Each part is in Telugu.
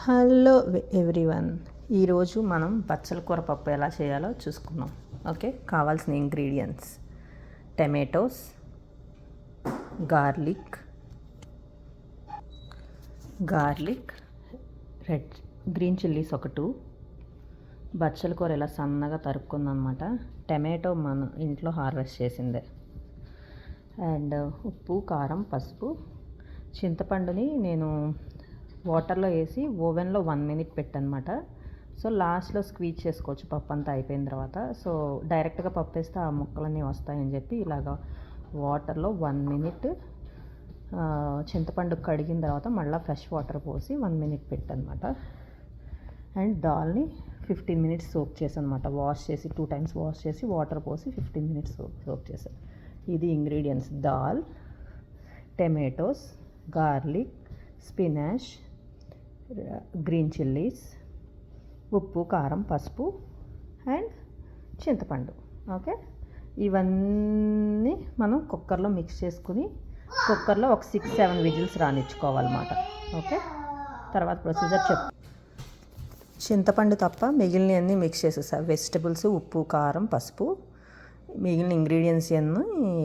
హలో ఎవ్రీవన్, ఈరోజు మనం బచ్చల కూర పప్పు ఎలా చేయాలో చూసుకుందాం. ఓకే, కావాల్సిన ingredients: tomatoes, garlic, green chillies ఒక 2, బచ్చల కూర ఇలా సన్నగా తరుక్కుందనమాట. టమాటో మన ఇంట్లో హార్వెస్ట్ చేసిందే, అండ్ ఉప్పు, కారం, పసుపు. చింతపండుని నేను వాటర్లో వేసి ఓవెన్లో 1 minute పెట్టనమాట. సో లాస్ట్లో స్క్వీజ్ చేసుకోవచ్చు పప్పు అంతా అయిపోయిన తర్వాత. సో డైరెక్ట్గా పప్పు వేస్తే ఆ ముక్కలన్నీ వస్తాయని చెప్పి ఇలాగ వాటర్లో 1 minute చింతపండు కడిగిన తర్వాత మళ్ళీ ఫ్రెష్ వాటర్ పోసి 1 minute పెట్టనమాట. అండ్ దాల్ని 15 minutes సోక్ చేశానమాట. వాష్ చేసి 2 times వాష్ చేసి వాటర్ పోసి 15 minutes సోక్ చేశాను. ఇది ingredients: dal, tomatoes, garlic, spinach, green chillies, ఉప్పు, కారం, పసుపు అండ్ చింతపండు. ఓకే, ఇవన్నీ మనం కుక్కర్లో మిక్స్ చేసుకుని కుక్కర్లో ఒక 6-7 విజిల్స్ రానిచ్చుకోవాలన్నమాట. ఓకే, తర్వాత ప్రొసీజర్ చింతపండు తప్ప మిగిలినవన్నీ మిక్స్ చేసేసా. వెజిటబుల్స్, ఉప్పు, కారం, పసుపు, మిగిలిన ఇంగ్రీడియంట్స్ అన్నీ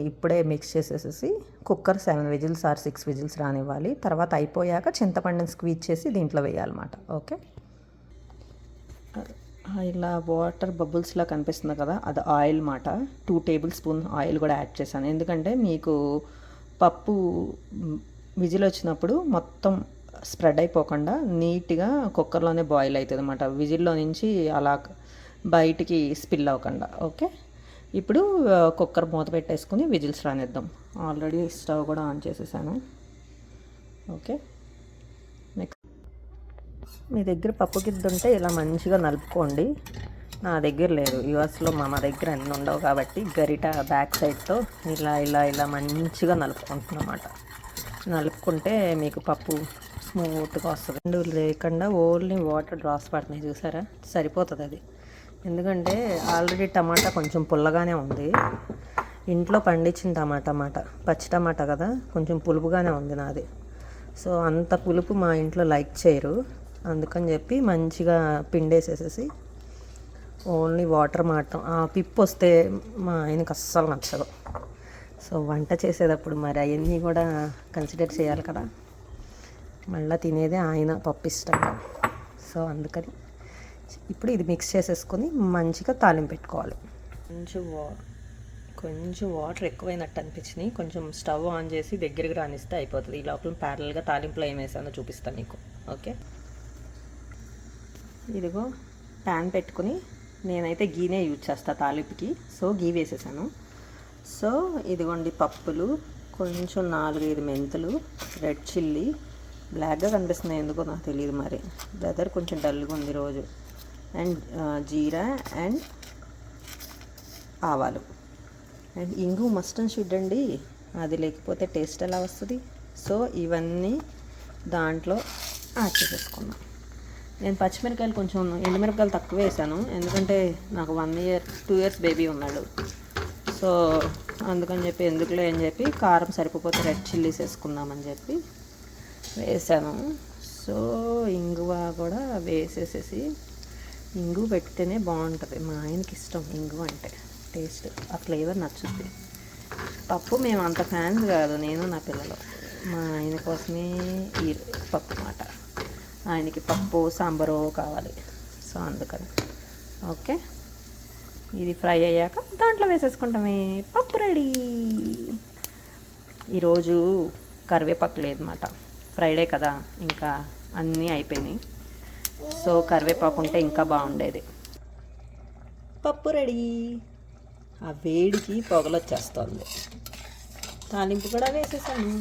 ఇప్పుడే మిక్స్ చేసేసి కుక్కర్ 7 విజిల్స్ ఆర్ 6 విజిల్స్ రానివ్వాలి. తర్వాత అయిపోయాక చింతపండుని స్క్వీజ్ చేసి దీంట్లో వేయాలన్నమాట. ఓకే, ఇలా వాటర్ బబుల్స్లా కనిపిస్తుంది కదా, అది ఆయిల్ మాట. 2 tablespoon ఆయిల్ కూడా యాడ్ చేశాను. ఎందుకంటే మీకు పప్పు విజిల్ వచ్చినప్పుడు మొత్తం స్ప్రెడ్ అయిపోకుండా నీట్గా కుక్కర్లోనే బాయిల్ అవుతుంది అన్నమాట. విజిల్లో నుంచి అలా బయటికి స్పిల్ అవ్వకుండా. ఓకే, ఇప్పుడు కుక్కర్ మూత పెట్టేసుకుని విజిల్స్ రానిద్దాం. ఆల్రెడీ స్టవ్ కూడా ఆన్ చేసేసాను. ఓకే, నెక్స్ట్ మీ దగ్గర పప్పు గిద్ద ఉంటే ఇలా మంచిగా నలుపుకోండి. నా దగ్గర లేదు. యూఎస్లో మా దగ్గర అన్నీ ఉండవు కాబట్టి గరిట బ్యాక్ సైడ్తో ఇలా ఇలా ఇలా మంచిగా నలుపుకుంటున్నమాట. నలుపుకుంటే మీకు పప్పు స్మూత్గా వస్తుంది. లేకుండా ఓన్లీ వాటర్ డ్రాప్స్ పడుతున్నాయి, చూసారా? సరిపోతుంది అది. ఎందుకంటే ఆల్రెడీ టమాటా కొంచెం పుల్లగానే ఉంది. ఇంట్లో పండించిన టమాటా పచ్చి టమాటా కదా, కొంచెం పులుపుగానే ఉంది నాది. సో అంత పులుపు మా ఇంట్లో లైక్ చేయరు. అందుకని చెప్పి మంచిగా పిండేసేసేసి ఓన్లీ వాటర్ మాత్రం. ఆ పిప్పు వస్తే మా ఆయనకు అస్సలు నచ్చదు. సో వంట చేసేటప్పుడు మరి అవన్నీ కూడా కన్సిడర్ చేయాలి కదా. మళ్ళీ తినేదే ఆయన పప్పు ఇష్టంగా. సో అందుకని ఇప్పుడు ఇది మిక్స్ చేసేసుకొని మంచిగా తాలింపు పెట్టుకోవాలి. కొంచెం వాటర్ ఎక్కువైనట్టు అనిపించినాయి. కొంచెం స్టవ్ ఆన్ చేసి దగ్గరికి రానిస్తే అయిపోతుంది. ఈ లోపల ప్యారల్గా తాలింపులో ఏం వేసానో చూపిస్తాను మీకు. ఓకే, ఇదిగో ప్యాన్ పెట్టుకుని నేనైతే గీనే యూజ్ చేస్తాను తాలింపుకి. సో గీ వేసేసాను. సో ఇదిగోండి పప్పులు, కొంచెం 4-5 మెంతులు, రెడ్ చిల్లీ, బ్లాక్గా కనిపిస్తున్నాయి ఎందుకో నాకు తెలియదు మరి. వెదర్ కొంచెం డల్గా ఉంది రోజు. అండ్ జీరా అండ్ ఆవాలు అండ్ ఇంగు మస్ట్ అండ్ షుడ్ అండి. అది లేకపోతే టేస్ట్ ఎలా వస్తుంది? సో ఇవన్నీ దాంట్లో యాడ్ చేసేసుకున్నాం. నేను పచ్చిమిరకాయలు కొంచెం ఎండుమిరపకాయలు తక్కువ వేసాను, ఎందుకంటే నాకు 2 years బేబీ ఉన్నాడు. సో అందుకని చెప్పి ఎందుకులే అని చెప్పి కారం సరిపోతే రెడ్ చిల్లీస్ వేసుకుందామని చెప్పి వేసాను. సో ఇంగువ కూడా వేసేసేసి, ఇంగు పెడితేనే బాగుంటుంది. మా ఆయనకి ఇష్టం ఇంగు అంటే, టేస్ట్ ఆ ఫ్లేవర్ నచ్చుద్ది. పప్పు మేము అంత ఫ్యాన్స్ కాదు, నేను నా పిల్లలు. మా ఆయన కోసమే ఈ పప్పు మాట. ఆయనకి పప్పు సాంబారు కావాలి. సో అందుకని. ఓకే, ఇది ఫ్రై అయ్యాక దాంట్లో వేసేసుకుంటామే. పప్పు రెడీ. ఈరోజు కరివేపాకు లేదన్నమాట. ఫ్రైడే కదా, ఇంకా అన్నీ అయిపోయినాయి. సో కరివేపాకు ఉంటే ఇంకా బాగుండేది. పప్పు రెడీ. ఆ వేడికి పొగలు వచ్చేస్తుంది. తాలింపు కూడా వేసేసాను.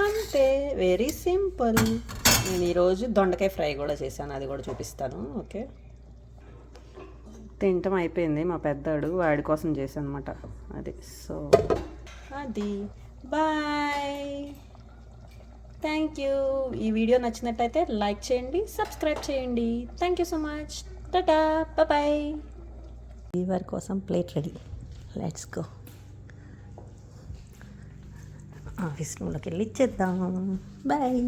అంతే, వెరీ సింపుల్. నేను ఈరోజు దొండకాయ ఫ్రై కూడా చేశాను, అది కూడా చూపిస్తాను. ఓకే, తినటం అయిపోయింది. మా పెద్దాడు వాడి కోసం చేశాను అనమాట అది. సో అది బాయ్. Thank you. ఈ వీడియో నచ్చినట్టయితే లైక్ చేయండి, సబ్స్క్రైబ్ చేయండి. Thank you so much. Tata, bye. వారి కోసం plate ready. Let's go. Office రూమ్లోకి వెళ్ళి ఇచ్చేద్దాం. బాయ్.